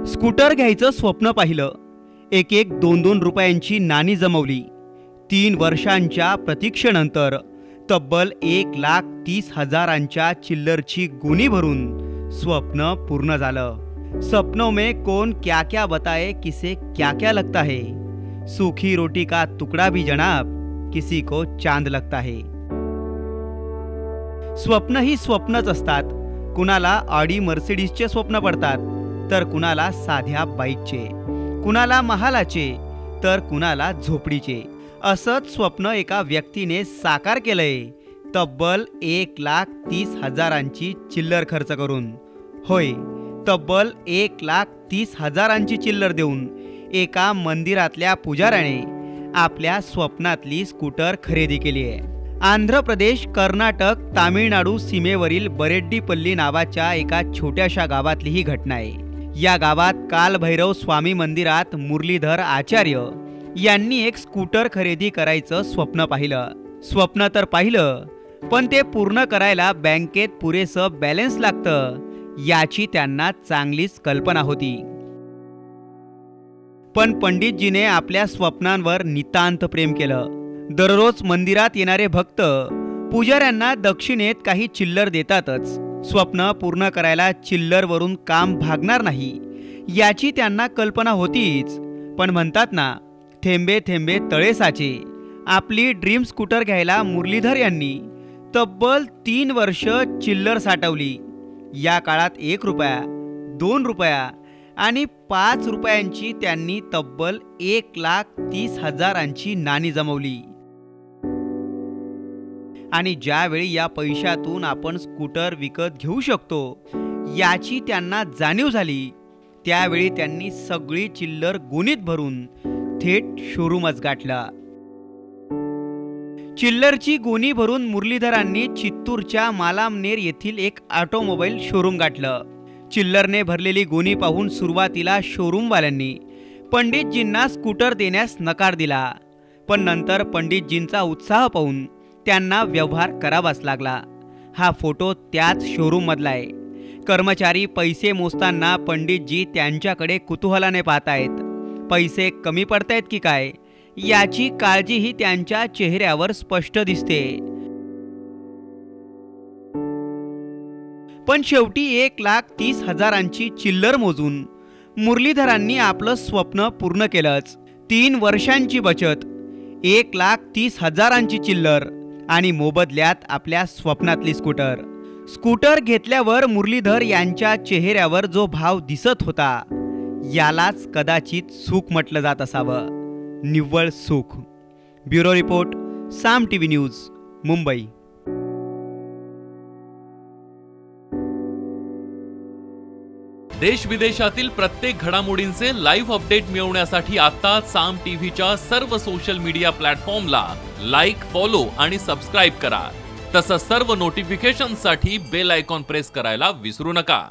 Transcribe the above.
Scooter घ्यायचं स्वप्न पाहिलं, एक एक 2-2 रुपयांची नाणी जमवली। 3 वर्षांच्या प्रतीक्षेनंतर तब्बल 1,30,000च्या चिल्लरची गुणी भरून स्वप्न पूर्ण झालं। सपनों में कौन क्या क्या बताए, किसे क्या क्या लगता है, सूखी रोटी का टुकड़ा भी जनाब किसी को चांद लगता है। स्वप्न ही स्वप्नच असतात। कुणाला ऑडी मर्सिडीजचे स्वप्न पडतात, तर कुणाला साध्या बाईकचे, कुणाला महालाचे, तर कुणाला झोपडीचे। असंच स्वप्न एका व्यक्तीने साकार केलंय, तब्बल 1,30,000ची चिल्लर खर्च करून। होय, तब्बल 1,30,000ची चिल्लर देऊन एका मंदिरातल्या पुजाऱ्याने आपल्या स्वप्नातली स्कूटर खरेदी केली आहे। आंध्र प्रदेश, कर्नाटक, तामिळनाडू सीमेवरील बरेड्डीपल्ली नावाच्या एका छोट्याशा गावातली ही घटना आहे। या गावात कालभैरव स्वामी मंदिरात मुरलीधर आचार्य यांनी एक स्कूटर खरेदी करायचं स्वप्न पाहिलं। स्वप्न तर पाहिलं, पण ते पूर्ण करायला बँकेत पुरेसं बॅलन्स लागतं याची त्यांना चांगलीच कल्पना होती। पण पंडितजीने आपल्या स्वप्नांवर नितांत प्रेम केलं। दररोज मंदिरात येणारे भक्त पुजाऱ्यांना दक्षिणेत काही चिल्लर देतातच। स्वप्न पूर्ण करायला चिल्लरवरून काम भागणार नाही याची त्यांना कल्पना होतीच, पण म्हणतात ना, थेंबे थेंबे तळे साचे। आपली ड्रीम स्कूटर घ्यायला मुरलीधर यांनी तब्बल 3 वर्ष चिल्लर साठवली। या काळात 1 रुपया, 2 रुपया आणि 5 रुपयांची त्यांनी तब्बल 1,30,000ची नाणी जमवली। आणि ज्यावेळी या पैशातून आपण स्कूटर विकत घेऊ शकतो याची त्यांना जाणीव झाली, त्यावेळी त्यांनी सगळी चिल्लर गुणीत भरून थेट शोरूमच गाठला। चिल्लरची गुणी भरून मुरलीधरांनी चित्तूरच्या मालामनेर येथील एक ऑटोमोबाईल शोरूम गाठलं। चिल्लरने भरलेली गुणी पाहून सुरुवातीला शोरूमवाल्यांनी पंडितजींना स्कूटर देण्यास नकार दिला, पण नंतर पंडितजींचा उत्साह पाहून त्यांना व्यवहार करावाच लागला। हा फोटो त्याच शोरूम मधला आहे। कर्मचारी पैसे मोजताना पंडितजी त्यांच्याकडे कुतूहलाने पाहतायत। पैसे कमी पडतायत की काय याची काळजीही त्यांच्या चेहऱ्यावर स्पष्ट दिसते। पण शेवटी 1,30,000ची चिल्लर मोजून मुरलीधरांनी आपलं स्वप्न पूर्ण केलंच। 3 वर्षांची बचत, 1,30,000ची चिल्लर आणि मोबदल्यात आपल्या स्वप्नातली स्कूटर। स्कूटर घेतल्यावर मुरलीधर यांच्या चेहऱ्यावर जो भाव दिसत होता यालाच कदाचित सुख म्हटलं जात असावं, निव्वळ सुख। ब्युरो रिपोर्ट, साम टीव्ही न्यूज, मुंबई। देश विदेशातील प्रत्येक घडामोडींचे लाईव्ह अपडेट मिळवण्यासाठी आता साम टीव्हीच्या सर्व सोशल मीडिया प्लॅटफॉर्मला लाईक, फॉलो आणि सबस्क्राईब करा। तसंच सर्व नोटिफिकेशनसाठी बेल आयकॉन प्रेस करायला विसरू नका।